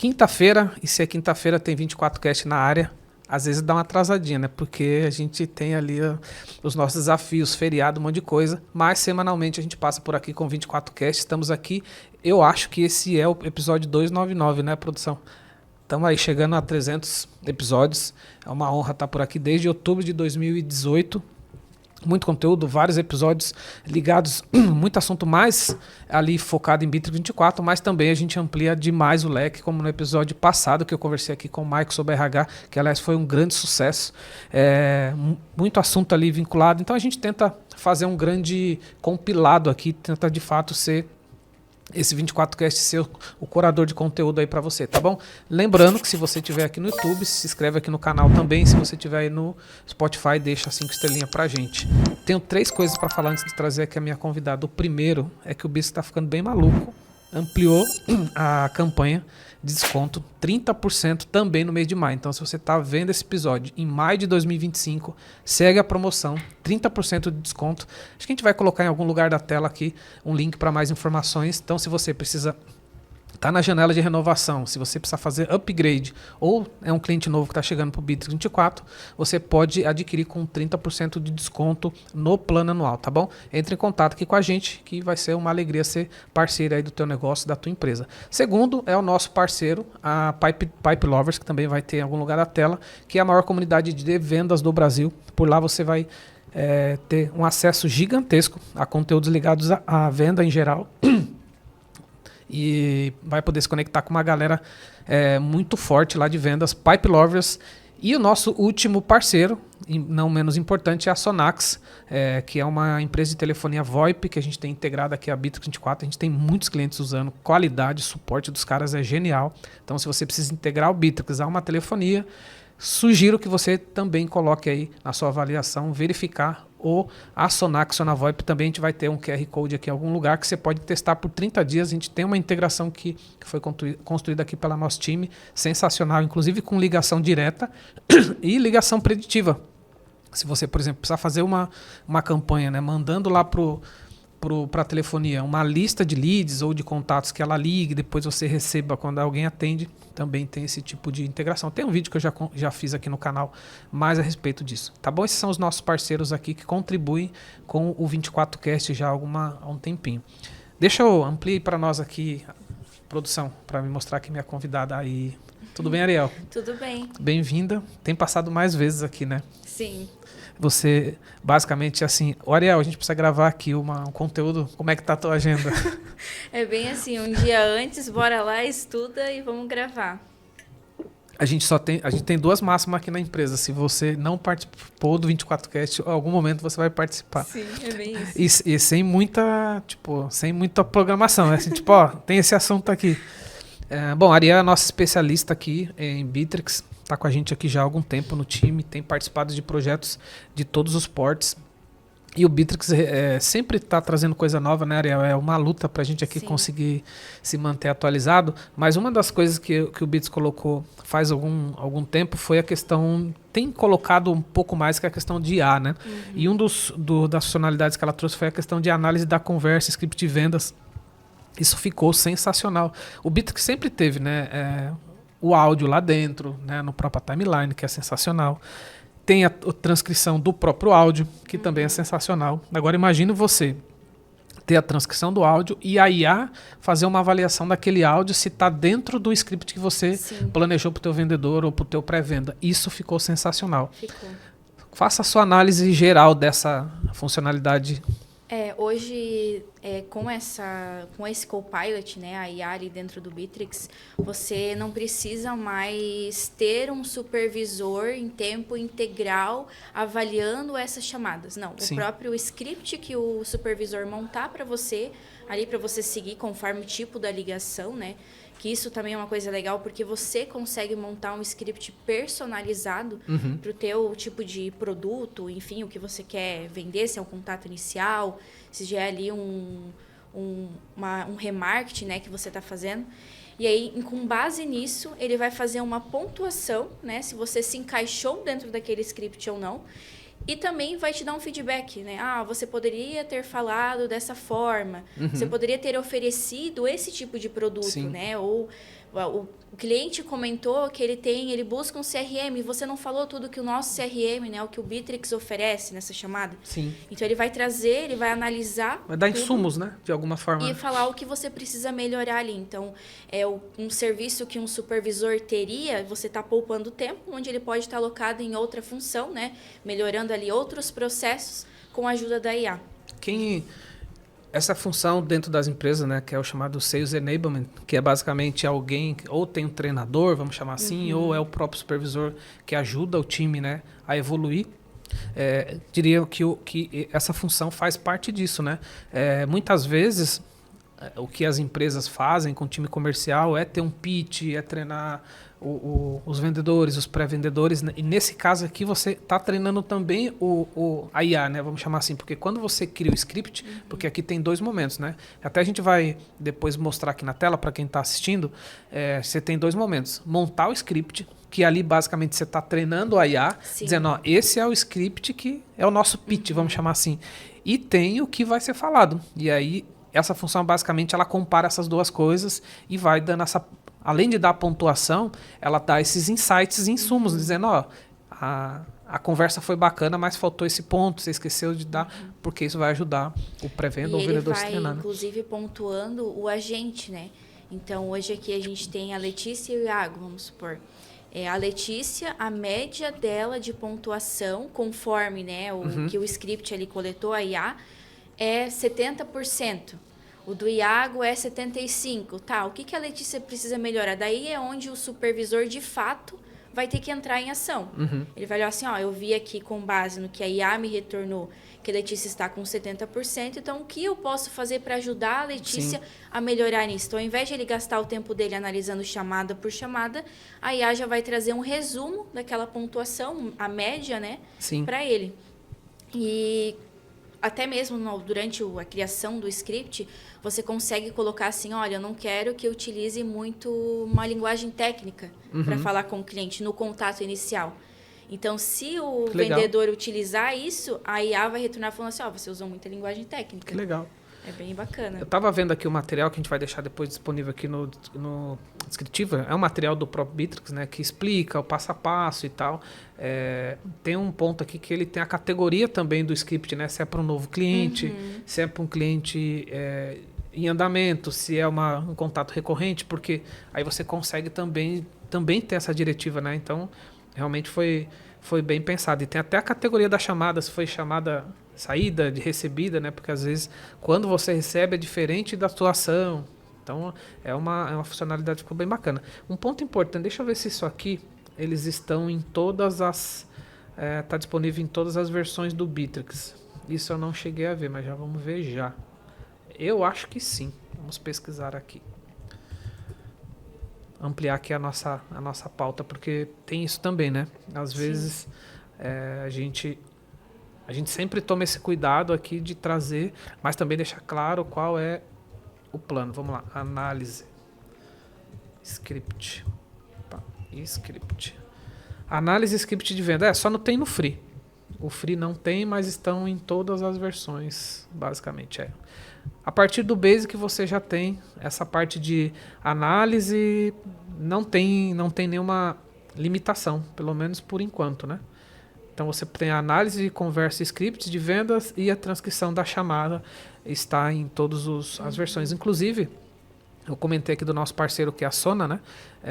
quinta-feira, e se é quinta-feira tem 24cast na área, às vezes dá uma atrasadinha, né? Porque a gente tem ali os nossos desafios, feriado, um monte de coisa. Mas semanalmente a gente passa por aqui com 24cast. Estamos aqui, eu acho que esse é o episódio 299, né, produção? Estamos aí chegando a 300 episódios. É uma honra estar por aqui desde outubro de 2018. Muito conteúdo, vários episódios ligados, muito assunto mais ali focado em Bitrix 24, mas também a gente amplia demais o leque, como no episódio passado que eu conversei aqui com o Mike sobre RH, que aliás foi um grande sucesso, muito assunto ali vinculado, então a gente tenta fazer um grande compilado aqui, tenta de fato ser esse 24cast ser o curador de conteúdo aí para você, tá bom? Lembrando que se você estiver aqui no YouTube, se inscreve aqui no canal também. Se você estiver aí no Spotify, deixa 5 estrelinhas pra gente. Tenho 3 coisas para falar antes de trazer aqui a minha convidada. O primeiro é que o Bisco tá ficando bem maluco. Ampliou a campanha de desconto 30% também no mês de maio. Então, se você está vendo esse episódio em maio de 2025, segue a promoção, 30% de desconto. Acho que a gente vai colocar em algum lugar da tela aqui um link para mais informações. Então, se você precisa tá na janela de renovação, se você precisar fazer upgrade ou é um cliente novo que está chegando para o Bitrix 24, você pode adquirir com 30% de desconto no plano anual, tá bom? Entre em contato aqui com a gente, que vai ser uma alegria ser parceiro aí do teu negócio, da tua empresa. Segundo, é o nosso parceiro, a Pipe Lovers, que também vai ter em algum lugar da tela, que é a maior comunidade de vendas do Brasil. Por lá você vai ter um acesso gigantesco a conteúdos ligados à venda em geral. E vai poder se conectar com uma galera muito forte lá de vendas, Pipe Lovers. E o nosso último parceiro, e não menos importante, é a Sonax, que é uma empresa de telefonia VoIP que a gente tem integrado aqui a Bitrix 24. A gente tem muitos clientes usando, qualidade, suporte dos caras é genial. Então, se você precisa integrar o Bitrix a uma telefonia, sugiro que você também coloque aí na sua avaliação, verificar a Sonax ou na VoIP. Também a gente vai ter um QR Code aqui em algum lugar que você pode testar por 30 dias. A gente tem uma integração que foi construída aqui pelo nosso time, sensacional, inclusive com ligação direta e ligação preditiva. Se você, por exemplo, precisar fazer uma campanha, né, mandando lá para a telefonia uma lista de leads ou de contatos que ela ligue, depois você receba quando alguém atende, também tem esse tipo de integração. Tem um vídeo que eu já fiz aqui no canal mais a respeito disso. Tá bom? Esses são os nossos parceiros aqui que contribuem com o 24cast já há um tempinho. Deixa eu ampliar para nós aqui, produção, para me mostrar aqui minha convidada aí. Tudo bem, Ariel? Tudo bem. Bem-vinda. Tem passado mais vezes aqui, né? Sim. Você, basicamente, assim, Ariel, a gente precisa gravar aqui um conteúdo, como é que tá a tua agenda? É bem assim, um dia antes, bora lá, estuda e vamos gravar. A gente tem 2 máximas aqui na empresa. Se você não participou do 24cast, em algum momento você vai participar. Sim, é bem isso. E sem muita programação, né? Assim, tipo, ó, tem esse assunto aqui. Bom, a Ariel é a nossa especialista aqui em Bitrix. Está com a gente aqui já há algum tempo no time, tem participado de projetos de todos os portes. E o Bitrix sempre está trazendo coisa nova, né, Ariel? É uma luta para a gente aqui conseguir se manter atualizado. Mas uma das coisas que o Bitrix colocou faz algum tempo foi a questão... Tem colocado um pouco mais que a questão de IA, né? Uhum. E das funcionalidades que ela trouxe foi a questão de análise da conversa, script de vendas. Isso ficou sensacional. O Bitrix sempre teve, né, o áudio lá dentro, né, no próprio timeline, que é sensacional. Tem a transcrição do próprio áudio, que também é sensacional. Agora imagine você ter a transcrição do áudio e a IA fazer uma avaliação daquele áudio se está dentro do script que você planejou para o teu vendedor ou para o teu pré-venda. Isso ficou sensacional. Ficou. Faça a sua análise geral dessa funcionalidade. Hoje, com esse Copilot, né, a IA ali dentro do Bitrix, você não precisa mais ter um supervisor em tempo integral avaliando essas chamadas. Não, o próprio script que o supervisor montar para você, ali para você seguir conforme o tipo da ligação, né? Que isso também é uma coisa legal, porque você consegue montar um script personalizado para o teu tipo de produto, enfim, o que você quer vender, se é um contato inicial, se já é ali um remarketing, né, que você está fazendo. E aí, com base nisso, ele vai fazer uma pontuação, né, se você se encaixou dentro daquele script ou não. E também vai te dar um feedback, né? Você poderia ter falado dessa forma, você poderia ter oferecido esse tipo de produto, né? Ou O cliente comentou que ele busca um CRM, e você não falou tudo que o nosso CRM, né, o que o Bitrix oferece nessa chamada. Sim. Então ele vai trazer, ele vai analisar. Vai dar insumos, né? De alguma forma. E falar o que você precisa melhorar ali. Então, um serviço que um supervisor teria, você está poupando tempo, onde ele pode estar alocado em outra função, né? Melhorando ali outros processos com a ajuda da IA. Essa função dentro das empresas, né, que é o chamado Sales Enablement, que é basicamente alguém, ou tem um treinador, vamos chamar assim, ou é o próprio supervisor que ajuda o time, né, a evoluir. Diria que essa função faz parte disso, né? Muitas vezes, o que as empresas fazem com o time comercial é ter um pitch, é treinar os vendedores, os pré-vendedores, né? E nesse caso aqui você está treinando também a IA, né? Vamos chamar assim, porque quando você cria o script, porque aqui tem 2 momentos, né? Até a gente vai depois mostrar aqui na tela para quem está assistindo, você tem 2 momentos. Montar o script, que ali basicamente você está treinando a IA, Sim. dizendo, ó, esse é o script que é o nosso pitch, vamos chamar assim. E tem o que vai ser falado. E aí, essa função basicamente ela compara essas 2 coisas e vai dando essa... Além de dar pontuação, ela dá esses insights e insumos, dizendo, ó, a conversa foi bacana, mas faltou esse ponto, você esqueceu de dar, porque isso vai ajudar o pré-venda ou o vendedor a se treinar. Ele vai, inclusive, pontuando o agente, né? Então, hoje aqui a gente tem a Letícia e o Iago, vamos supor. A Letícia, a média dela de pontuação, conforme, né, que o script ali coletou, a IA, é 70%. O do Iago é 75%. Tá, o que a Letícia precisa melhorar? Daí é onde o supervisor, de fato, vai ter que entrar em ação. Ele vai olhar assim, ó, eu vi aqui com base no que a IA me retornou, que a Letícia está com 70%, então o que eu posso fazer para ajudar a Letícia a melhorar nisso? Então, ao invés de ele gastar o tempo dele analisando chamada por chamada, a IA já vai trazer um resumo daquela pontuação, a média, né, para ele. E até mesmo durante a criação do script, você consegue colocar assim, olha, eu não quero que utilize muito uma linguagem técnica para falar com o cliente no contato inicial. Então, se o vendedor utilizar isso, a IA vai retornar falando assim, ó, você usou muita linguagem técnica. Que legal. É bem bacana. Eu estava vendo aqui o material que a gente vai deixar depois disponível aqui no descritivo. É um material do próprio Bitrix, né, que explica o passo a passo e tal. Tem um ponto aqui que ele tem a categoria também do script, né? Se é para um novo cliente, se é para um cliente em andamento, se é um contato recorrente, porque aí você consegue também ter essa diretiva, né? Então, realmente foi bem pensado. E tem até a categoria da chamada, se foi chamada saída, de recebida, né? Porque às vezes quando você recebe é diferente da atuação. Então é uma funcionalidade que ficou bem bacana. Um ponto importante, deixa eu ver se isso aqui, eles estão em todas as... Está disponível em todas as versões do Bitrix. Isso eu não cheguei a ver, mas já vamos ver já. Eu acho que sim. Vamos pesquisar aqui. Ampliar aqui a nossa pauta, porque tem isso também, né? Às vezes a gente sempre toma esse cuidado aqui de trazer, mas também deixar claro qual é o plano. Vamos lá, análise. Script. Script. Análise script de venda. Só não tem no Free. O Free não tem, mas estão em todas as versões, basicamente. A partir do Basic você já tem essa parte de análise, não tem nenhuma limitação, pelo menos por enquanto, né? Então você tem a análise de conversa, scripts de vendas e a transcrição da chamada está em todas as versões. Inclusive, eu comentei aqui do nosso parceiro que é a Sona, né?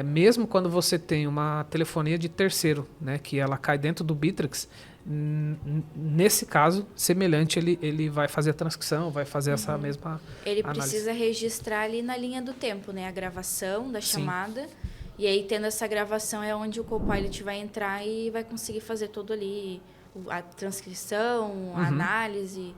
Mesmo quando você tem uma telefonia de terceiro, né, que ela cai dentro do Bitrix, nesse caso, semelhante, ele vai fazer a transcrição, vai fazer essa mesma Ele análise. precisa registrar ali na linha do tempo, né? A gravação da chamada. E aí, tendo essa gravação, é onde o Copilot vai entrar e vai conseguir fazer todo ali, a transcrição, a análise.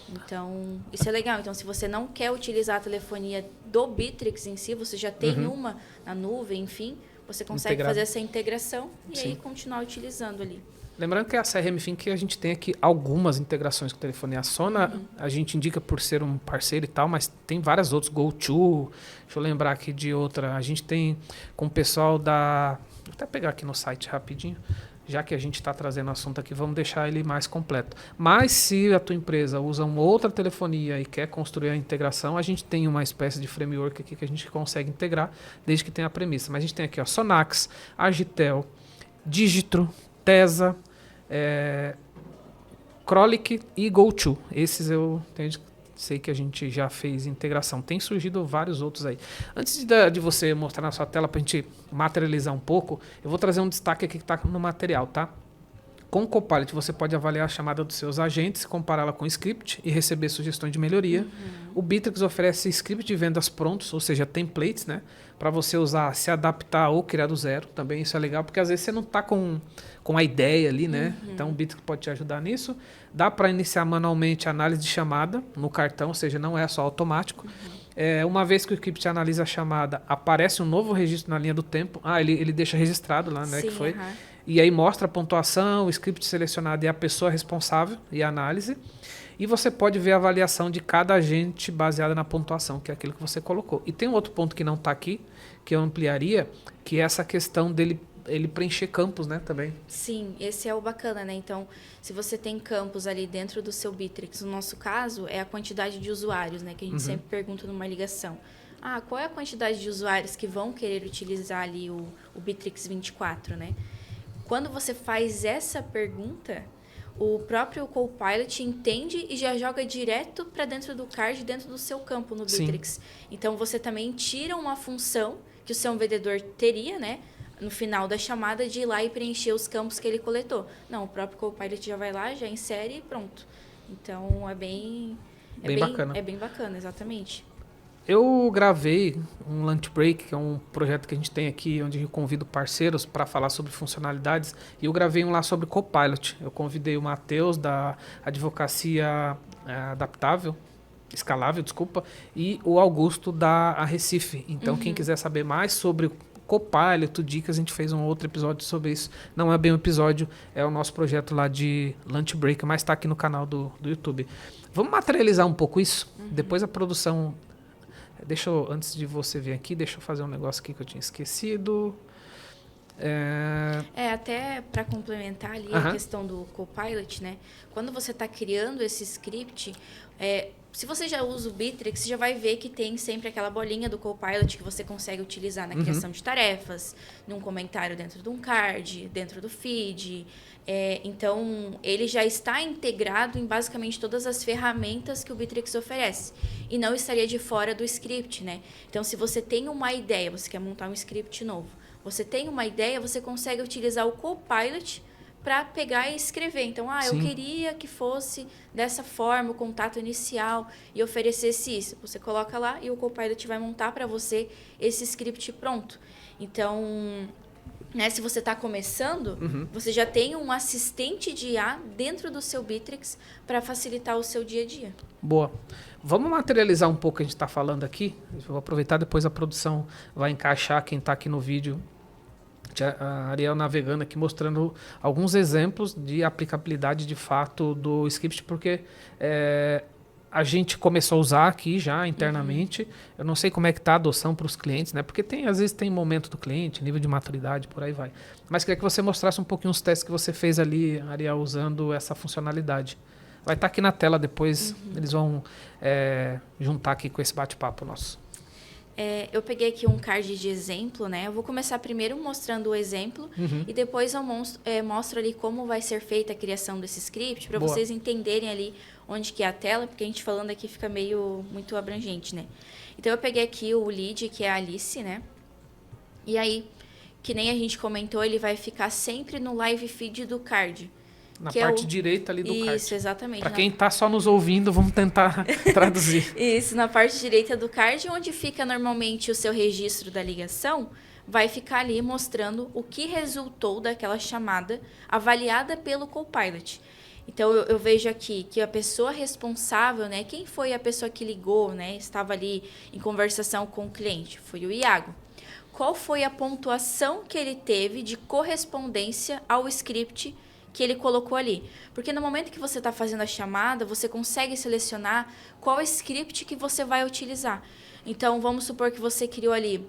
Então, isso é legal. Então, se você não quer utilizar a telefonia do Bitrix em si, você já tem uma na nuvem, enfim, você consegue fazer essa integração e aí continuar utilizando ali. Lembrando que a CRM Think, a gente tem aqui algumas integrações com telefonia. A Sona, a gente indica por ser um parceiro e tal, mas tem várias outras. GoTo, deixa eu lembrar aqui de outra. A gente tem com o pessoal da... Vou até pegar aqui no site rapidinho. já que a gente está trazendo o assunto aqui, vamos deixar ele mais completo. Mas se a tua empresa usa uma outra telefonia e quer construir a integração, a gente tem uma espécie de framework aqui que a gente consegue integrar, desde que tenha a premissa. Mas a gente tem aqui, ó, Sonax, Agitel, Digitro, Tesa, Crolic e GoTo. Esses eu sei que a gente já fez integração. Tem surgido vários outros aí. Antes de você mostrar na sua tela para a gente materializar um pouco, eu vou trazer um destaque aqui que está no material, tá? Com o Copilot, você pode avaliar a chamada dos seus agentes, compará-la com o script e receber sugestões de melhoria. O Bittrex oferece script de vendas prontos, ou seja, templates, né? Para você usar, se adaptar ou criar do zero. Também isso é legal, porque às vezes você não está com a ideia ali, né? Então o Bittrex pode te ajudar nisso. Dá para iniciar manualmente a análise de chamada no cartão, ou seja, não é só automático. Uma vez que o script analisa a chamada, aparece um novo registro na linha do tempo. Ele deixa registrado lá, né? Sim, que foi. E aí mostra a pontuação, o script selecionado e a pessoa responsável e a análise. E você pode ver a avaliação de cada agente baseada na pontuação, que é aquilo que você colocou. E tem um outro ponto que não está aqui, que eu ampliaria, que é essa questão dele preencher campos, né, também. Sim, esse é o bacana, né? Então, se você tem campos ali dentro do seu Bittrex, no nosso caso, é a quantidade de usuários, né? Que a gente sempre pergunta numa ligação. Qual é a quantidade de usuários que vão querer utilizar ali o Bittrex 24, né? Quando você faz essa pergunta, o próprio Copilot entende e já joga direto para dentro do card, dentro do seu campo no Bittrex. Então, você também tira uma função que o seu vendedor teria, né? No final da chamada, de ir lá e preencher os campos que ele coletou. Não, o próprio Copilot já vai lá, já insere e pronto. Então, é bem bacana. É bem bacana, exatamente. Eu gravei um Lunch Break, que é um projeto que a gente tem aqui, onde eu convido parceiros para falar sobre funcionalidades. E eu gravei um lá sobre Copilot. Eu convidei o Matheus, da Advocacia Escalável, desculpa, e o Augusto, da Recife. Então, quem quiser saber mais sobre Copilot, dicas, a gente fez um outro episódio sobre isso. Não é bem um episódio, é o nosso projeto lá de Lunch Break, mas está aqui no canal do YouTube. Vamos materializar um pouco isso? Depois a produção... antes de você vir aqui, deixa eu fazer um negócio aqui que eu tinha esquecido. Até para complementar ali a questão do Copilot, né? Quando você está criando esse script, se você já usa o Bittrex, você já vai ver que tem sempre aquela bolinha do Copilot que você consegue utilizar na criação de tarefas, num comentário dentro de um card, dentro do feed. Então, ele já está integrado em basicamente todas as ferramentas que o Bittrex oferece. E não estaria de fora do script, né? Então, se você tem uma ideia, você quer montar um script novo, você tem uma ideia, você consegue utilizar o Copilot para pegar e escrever. Então, eu queria que fosse dessa forma, o contato inicial, e oferecesse isso. Você coloca lá e o Copilot vai montar para você esse script pronto. Então, né, se você está começando, você já tem um assistente de IA dentro do seu Bittrex para facilitar o seu dia a dia. Boa. Vamos materializar um pouco o que a gente está falando aqui. Eu vou aproveitar, depois a produção vai encaixar quem está aqui no vídeo. A Ariel navegando aqui, mostrando alguns exemplos de aplicabilidade de fato do script, porque a gente começou a usar aqui já internamente. Eu não sei como é que está a adoção para os clientes, né? Porque às vezes tem momento do cliente, nível de maturidade, por aí vai. Mas queria que você mostrasse um pouquinho os testes que você fez ali, Ariel, usando essa funcionalidade. Vai estar aqui na tela depois, eles vão juntar aqui com esse bate-papo nosso. Eu peguei aqui um card de exemplo, né? Eu vou começar primeiro mostrando o exemplo e depois eu mostro ali como vai ser feita a criação desse script, para vocês entenderem ali onde que é a tela, porque a gente falando aqui fica muito abrangente, né? Então, eu peguei aqui o lead, que é a Alice, né? E aí, que nem a gente comentou, ele vai ficar sempre no live feed do card. Na parte direita ali do card. Isso, exatamente. Para quem está só nos ouvindo, vamos tentar traduzir. Isso, na parte direita do card, onde fica normalmente o seu registro da ligação, vai ficar ali mostrando o que resultou daquela chamada avaliada pelo Copilot. Então, eu vejo aqui que a pessoa responsável, né? Quem foi a pessoa que ligou, né? Estava ali em conversação com o cliente? Foi o Iago. Qual foi a pontuação que ele teve de correspondência ao script que ele colocou ali? Porque no momento que você está fazendo a chamada, você consegue selecionar qual script que você vai utilizar. Então, vamos supor que você criou ali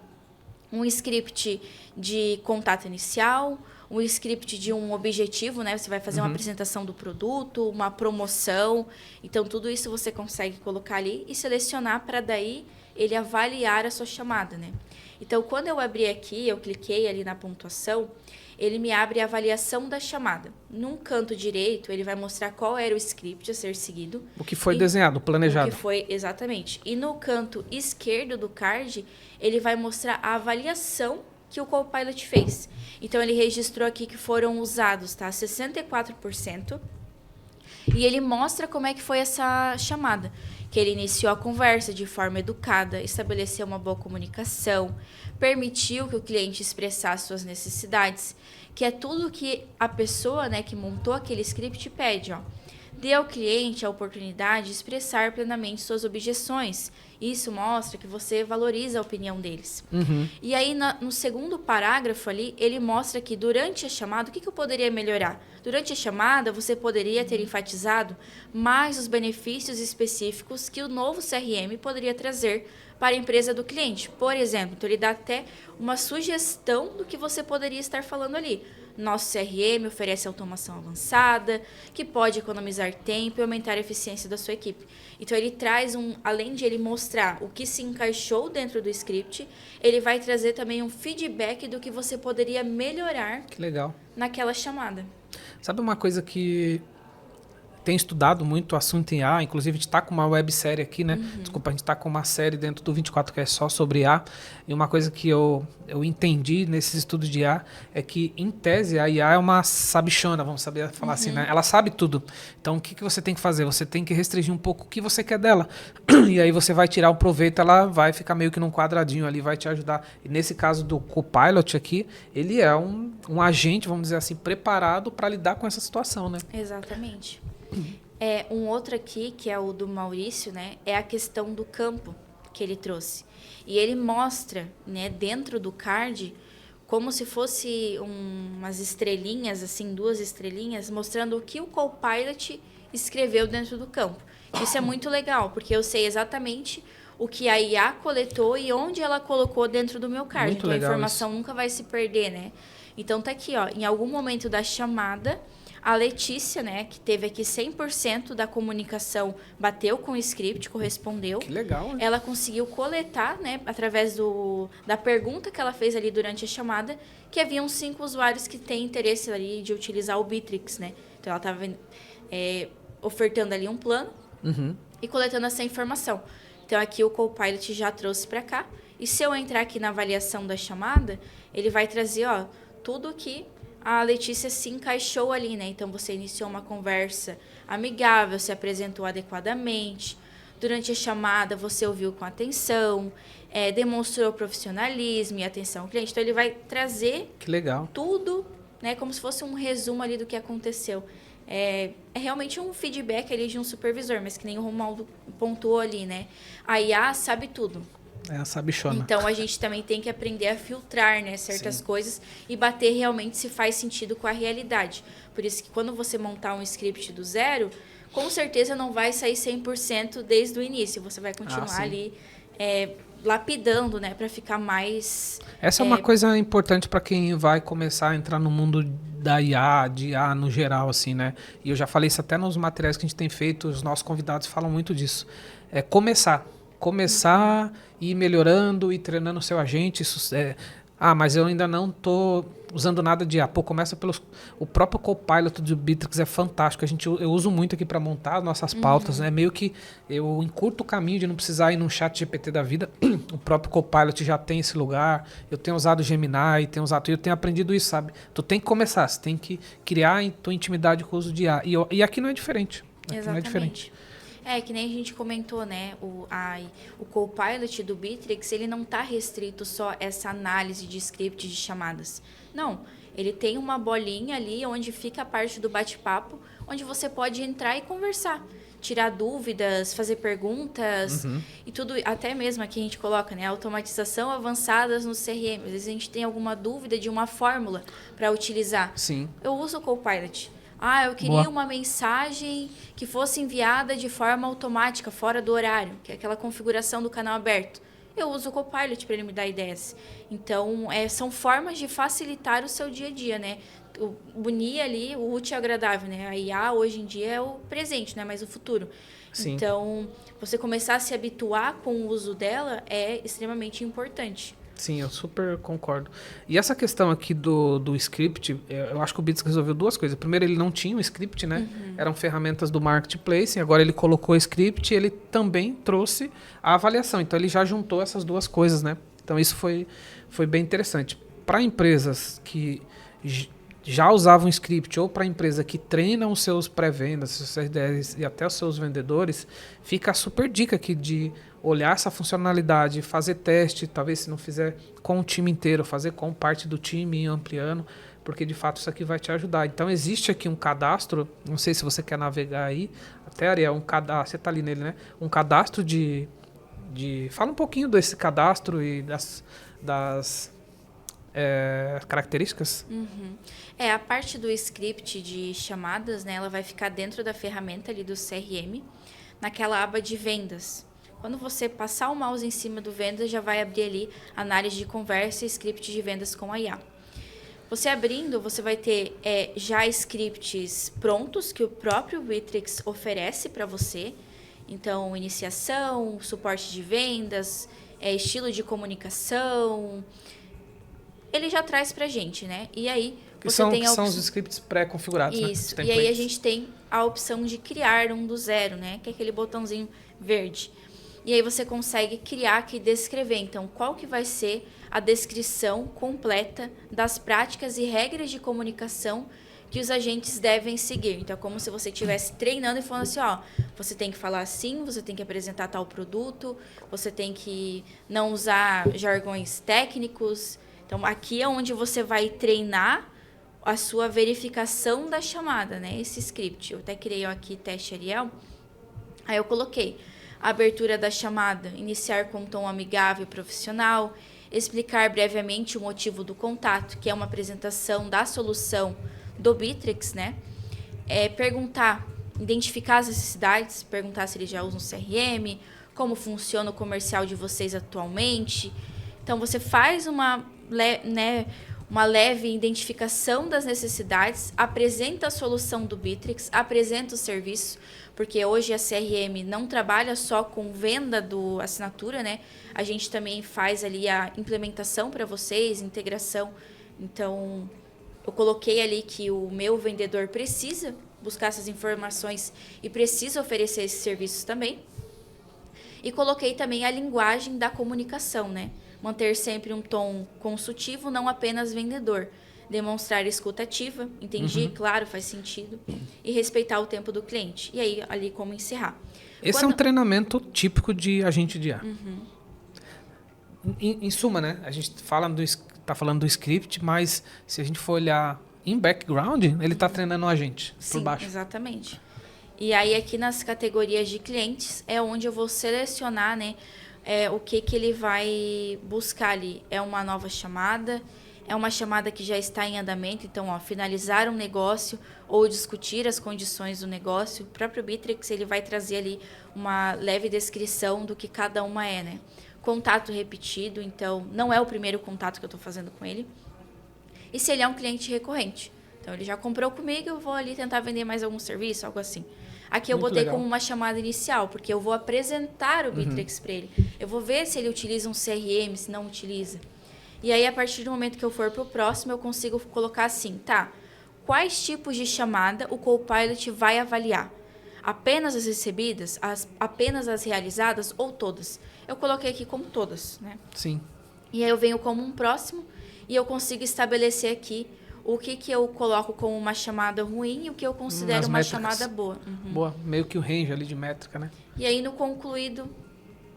um script de contato inicial, um script de um objetivo, né? Você vai fazer uma apresentação do produto, uma promoção. Então, tudo isso você consegue colocar ali e selecionar para daí ele avaliar a sua chamada, né? Então, quando eu abri aqui, eu cliquei ali na pontuação, ele me abre a avaliação da chamada. Num canto direito, ele vai mostrar qual era o script a ser seguido. O que foi desenhado, planejado. O que foi, exatamente. E no canto esquerdo do card, ele vai mostrar a avaliação que o Copilot fez. Então, ele registrou aqui que foram usados, tá? 64%. E ele mostra como é que foi essa chamada. Que ele iniciou a conversa de forma educada, estabeleceu uma boa comunicação, permitiu que o cliente expressasse suas necessidades, que é tudo que a pessoa, né, que montou aquele script pede, ó. Dê ao cliente a oportunidade de expressar plenamente suas objeções. Isso mostra que você valoriza a opinião deles. E aí, no segundo parágrafo ali, ele mostra que durante a chamada, o que eu poderia melhorar? Durante a chamada, você poderia ter enfatizado mais os benefícios específicos que o novo CRM poderia trazer para a empresa do cliente. Por exemplo, então ele dá até uma sugestão do que você poderia estar falando ali. Nosso CRM oferece automação avançada, que pode economizar tempo e aumentar a eficiência da sua equipe. Então, ele traz além de ele mostrar o que se encaixou dentro do script, ele vai trazer também um feedback do que você poderia melhorar Que legal. naquela chamada. Sabe uma coisa que tem estudado muito o assunto em IA, inclusive a gente está com uma websérie aqui, né? Desculpa, a gente está com uma série dentro do 24 que é só sobre IA, e uma coisa que eu entendi nesses estudos de IA é que, em tese, a IA é uma sabichona, vamos saber falar assim, né? Ela sabe tudo. Então, o que você tem que fazer? Você tem que restringir um pouco o que você quer dela. E aí você vai tirar o proveito, ela vai ficar meio que num quadradinho ali, vai te ajudar. E nesse caso do Copilot aqui, ele é um agente, vamos dizer assim, preparado para lidar com essa situação, né? Exatamente. Um outro aqui, que é o do Maurício, né, é a questão do campo que ele trouxe. E ele mostra, né, dentro do card, como se fosse umas estrelinhas, assim, 2 estrelinhas, mostrando o que o Copilot escreveu dentro do campo. Isso é muito legal, porque eu sei exatamente o que a IA coletou e onde ela colocou dentro do meu card. Muito então, a legal informação nunca vai se perder, né? Então, tá aqui, ó, em algum momento da chamada, a Letícia, né, que teve aqui 100% da comunicação, bateu com o script, correspondeu. Que legal, né? Ela conseguiu coletar, né, através da pergunta que ela fez ali durante a chamada, que haviam 5 usuários que têm interesse ali de utilizar o Bitrix, né? Então, ela estava ofertando ali um plano e coletando essa informação. Então, aqui o Copilot já trouxe para cá. E se eu entrar aqui na avaliação da chamada, ele vai trazer, ó, tudo que a Letícia se encaixou ali, né? Então, você iniciou uma conversa amigável, se apresentou adequadamente. Durante a chamada, você ouviu com atenção, demonstrou profissionalismo e atenção ao cliente. Então, ele vai trazer Que legal. tudo, né? Como se fosse um resumo ali do que aconteceu. É realmente um feedback ali de um supervisor, mas que nem o Romualdo pontuou ali, né? A IA sabe tudo. É a sabichona. Então, a gente também tem que aprender a filtrar, né, certas coisas e bater realmente se faz sentido com a realidade. Por isso que quando você montar um script do zero, com certeza não vai sair 100% desde o início. Você vai continuar ali lapidando, né, para ficar mais... Essa é uma coisa importante para quem vai começar a entrar no mundo da IA, de IA no geral, assim, né? E eu já falei isso até nos materiais que a gente tem feito, os nossos convidados falam muito disso. É começar e ir melhorando e treinando o seu agente. Isso mas eu ainda não estou usando nada de IA. Pô, começa o próprio Copilot do Bitrix é fantástico. Eu uso muito aqui para montar as nossas pautas, né? Meio que eu encurto o caminho de não precisar ir num chat GPT da vida. O próprio Copilot já tem esse lugar. Eu tenho usado o Gemini, eu tenho aprendido isso, sabe? Tu tem que começar, você tem que criar tua intimidade com o uso de IA. E aqui não é diferente. Exatamente. Não é diferente. Que nem a gente comentou, né? O Copilot do Bitrix, ele não está restrito só a essa análise de script de chamadas. Não, ele tem uma bolinha ali onde fica a parte do bate-papo, onde você pode entrar e conversar, tirar dúvidas, fazer perguntas e tudo. Até mesmo aqui a gente coloca, né? Automatização avançadas no CRM. Às vezes a gente tem alguma dúvida de uma fórmula para utilizar. Sim. Eu uso o Copilot. Eu queria uma mensagem que fosse enviada de forma automática, fora do horário, que é aquela configuração do canal aberto. Eu uso o Copilot para ele me dar ideias. Então, são formas de facilitar o seu dia a dia, né? unir ali o útil e agradável, né? A IA hoje em dia é o presente, não é mais o futuro. Sim. Então, você começar a se habituar com o uso dela é extremamente importante. Sim, eu super concordo. E essa questão aqui do script, eu acho que o Bits resolveu duas coisas. Primeiro, ele não tinha um script, né? Eram ferramentas do marketplace, agora ele colocou o script e ele também trouxe a avaliação. Então, ele já juntou essas duas coisas, né? Então, isso foi bem interessante. Para empresas que já usavam script ou para empresa que treinam os seus pré-vendas, seus CRDs e até os seus vendedores, fica a super dica aqui de olhar essa funcionalidade, fazer teste, talvez se não fizer com o time inteiro, fazer com parte do time e ampliando, porque de fato isso aqui vai te ajudar. Então existe aqui um cadastro, não sei se você quer navegar aí, até Ariel, um cadastro, você está ali nele, né? Um cadastro fala um pouquinho desse cadastro e das características. A parte do script de chamadas, né, ela vai ficar dentro da ferramenta ali do CRM, naquela aba de vendas. Quando você passar o mouse em cima do vendas, já vai abrir ali análise de conversa e script de vendas com a IA. Você abrindo, você vai ter já scripts prontos que o próprio Bitrix oferece para você. Então, iniciação, suporte de vendas, estilo de comunicação. Ele já traz pra gente, né? E aí você tem são os scripts pré-configurados, né? Isso. E aí a gente tem a opção de criar um do zero, né? Que é aquele botãozinho verde. E aí você consegue criar aqui e descrever. Então, qual que vai ser a descrição completa das práticas e regras de comunicação que os agentes devem seguir. Então, é como se você estivesse treinando e falando assim, ó, você tem que falar assim, você tem que apresentar tal produto, você tem que não usar jargões técnicos. Então, aqui é onde você vai treinar a sua verificação da chamada, né? Esse script. Eu até criei aqui teste Ariel. Aí eu coloquei a abertura da chamada, iniciar com um tom amigável e profissional, explicar brevemente o motivo do contato, que é uma apresentação da solução do Bitrix, né? Perguntar, identificar as necessidades, perguntar se eles já usam CRM, como funciona o comercial de vocês atualmente. Então, você faz uma leve identificação das necessidades, apresenta a solução do Bitrix, apresenta o serviço, porque hoje a CRM não trabalha só com venda do assinatura, né? A gente também faz ali a implementação para vocês, integração. Então, eu coloquei ali que o meu vendedor precisa buscar essas informações e precisa oferecer esses serviços também. E coloquei também a linguagem da comunicação, né? Manter sempre um tom consultivo, não apenas vendedor. Demonstrar escuta ativa, entendi, claro, faz sentido. E respeitar o tempo do cliente. E aí, ali, como encerrar. Esse é um treinamento típico de agente de IA. Em suma, né? A gente tá falando do script, mas se a gente for olhar em background, ele está treinando a gente por baixo. Sim, exatamente. E aí, aqui nas categorias de clientes, é onde eu vou selecionar, né? O que ele vai buscar ali. É uma nova chamada, é uma chamada que já está em andamento. Então, finalizar um negócio ou discutir as condições do negócio. O próprio Bitrix, ele vai trazer ali uma leve descrição do que cada uma é, né? Contato repetido, então, não é o primeiro contato que eu estou fazendo com ele. E se ele é um cliente recorrente. Então, ele já comprou comigo, eu vou ali tentar vender mais algum serviço, algo assim. Aqui eu botei como uma chamada inicial, porque eu vou apresentar o Bitrix para ele. Eu vou ver se ele utiliza um CRM, se não utiliza. E aí, a partir do momento que eu for para o próximo, eu consigo colocar assim, tá? Quais tipos de chamada o Copilot vai avaliar? Apenas as recebidas, apenas as realizadas ou todas? Eu coloquei aqui como todas, né? Sim. E aí eu venho como um próximo e eu consigo estabelecer aqui o que eu coloco como uma chamada ruim e o que eu considero uma chamada boa. Boa, meio que o range ali de métrica, né? E aí no concluído,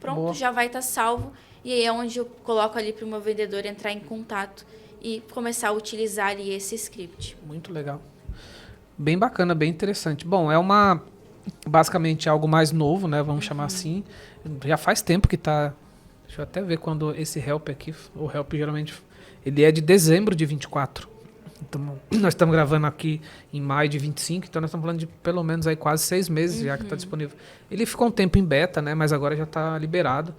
pronto, já vai estar salvo. E aí é onde eu coloco ali para o meu vendedor entrar em contato e começar a utilizar ali esse script. Muito legal. Bem bacana, bem interessante. Bom, basicamente algo mais novo, né? Vamos chamar assim. Já faz tempo que tá... Deixa eu até ver quando esse help aqui... O help geralmente... Ele é de dezembro de 24. Então, nós estamos gravando aqui em maio de 25, então nós estamos falando de pelo menos aí quase 6 meses já que está disponível. Ele ficou um tempo em beta, né? Mas agora já está liberado.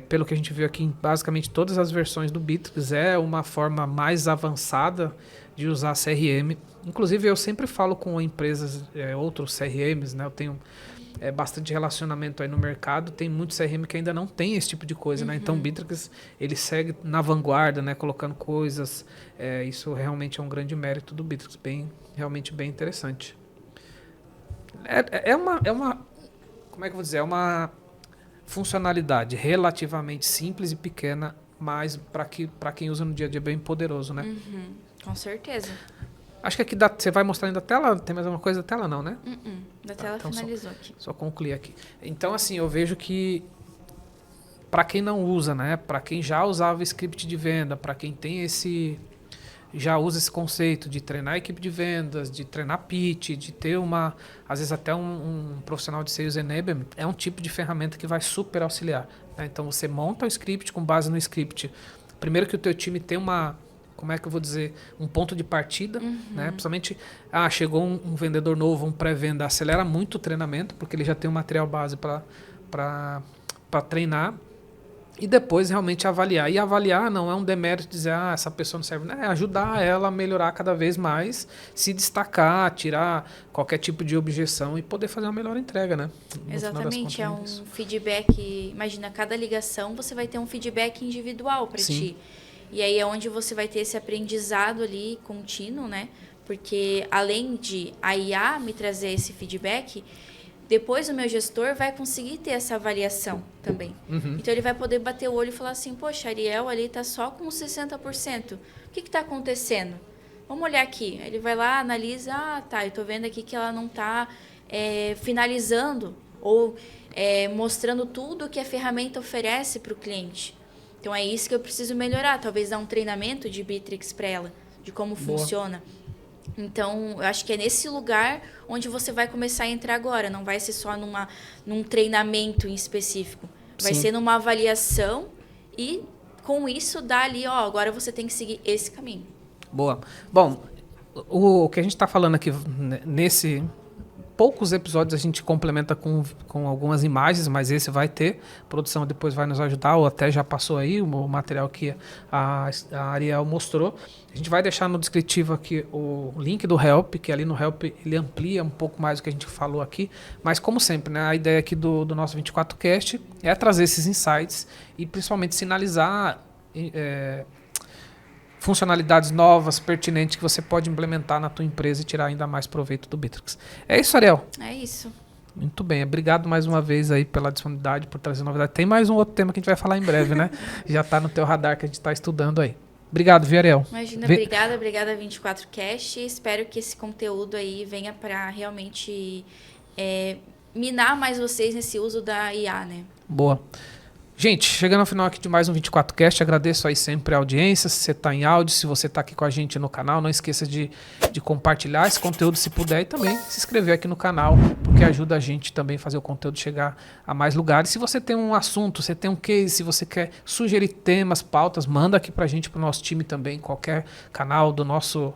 pelo que a gente viu aqui, em basicamente todas as versões do Bittrex, é uma forma mais avançada de usar CRM. Inclusive, eu sempre falo com empresas, outros CRMs, né? Eu tenho bastante relacionamento aí no mercado. Tem muito CRM que ainda não tem esse tipo de coisa, né? Então, o Bittrex, ele segue na vanguarda, né? Colocando coisas. Isso realmente é um grande mérito do Bittrex. Realmente bem interessante. Como é que eu vou dizer? É uma funcionalidade relativamente simples e pequena, mas para quem usa no dia a dia é bem poderoso, né? Com certeza. Acho que aqui você vai mostrar ainda a tela. Tem mais alguma coisa da tela, não, né? Da tela então finalizou aqui. Só concluir aqui. Então, assim, eu vejo que para quem não usa, né? Para quem já usava script de venda, para quem tem já usa esse conceito de treinar a equipe de vendas, de treinar pitch, de ter às vezes até um profissional de sales enablement, é um tipo de ferramenta que vai super auxiliar, né? Então você monta o script com base no script. Primeiro que o teu time tem como é que eu vou dizer, um ponto de partida, né? Principalmente, chegou um vendedor novo, um pré-venda, acelera muito o treinamento, porque ele já tem um material base para treinar. E depois realmente avaliar. E avaliar não é um demérito dizer, essa pessoa não serve. É ajudar ela a melhorar cada vez mais, se destacar, tirar qualquer tipo de objeção e poder fazer uma melhor entrega, né? Exatamente, é um feedback. Imagina, cada ligação você vai ter um feedback individual para ti. E aí é onde você vai ter esse aprendizado ali contínuo, né? Porque além de a IA me trazer esse feedback, depois o meu gestor vai conseguir ter essa avaliação também. Então ele vai poder bater o olho e falar assim, poxa, a Ariel ali está só com 60%. O que está acontecendo? Vamos olhar aqui. Ele vai lá, analisa, eu estou vendo aqui que ela não está finalizando ou mostrando tudo que a ferramenta oferece para o cliente. Então é isso que eu preciso melhorar. Talvez dar um treinamento de Bittrex para ela, de como funciona. Então, eu acho que é nesse lugar onde você vai começar a entrar agora. Não vai ser só num treinamento em específico. Vai ser numa avaliação e, com isso, dar ali, agora você tem que seguir esse caminho. Boa. Bom, o que a gente está falando aqui nesse... Poucos episódios a gente complementa com algumas imagens, mas esse vai ter. A produção depois vai nos ajudar, ou até já passou aí o material que a Ariel mostrou. A gente vai deixar no descritivo aqui o link do Help, que ali no Help ele amplia um pouco mais do que a gente falou aqui. Mas como sempre, né, a ideia aqui do nosso 24Cast é trazer esses insights e principalmente sinalizar funcionalidades novas, pertinentes, que você pode implementar na tua empresa e tirar ainda mais proveito do Bittrex. É isso, Ariel? É isso. Muito bem. Obrigado mais uma vez aí pela disponibilidade, por trazer novidade. Tem mais um outro tema que a gente vai falar em breve, né? Já está no teu radar que a gente está estudando aí. Obrigado, viu, Ariel? Imagina, obrigada 24Cast. Espero que esse conteúdo aí venha para realmente minar mais vocês nesse uso da IA, né? Boa. Gente, chegando ao final aqui de mais um 24Cast, agradeço aí sempre a audiência, se você está em áudio, se você está aqui com a gente no canal, não esqueça de compartilhar esse conteúdo se puder e também se inscrever aqui no canal, porque ajuda a gente também a fazer o conteúdo chegar a mais lugares. Se você tem um assunto, você tem um case, se você quer sugerir temas, pautas, manda aqui pra gente, pro nosso time também, qualquer canal do nosso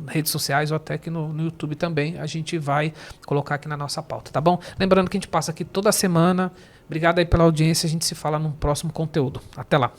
redes sociais ou até aqui no YouTube também, a gente vai colocar aqui na nossa pauta, tá bom? Lembrando que a gente passa aqui toda semana. Obrigado aí pela audiência, a gente se fala num próximo conteúdo. Até lá!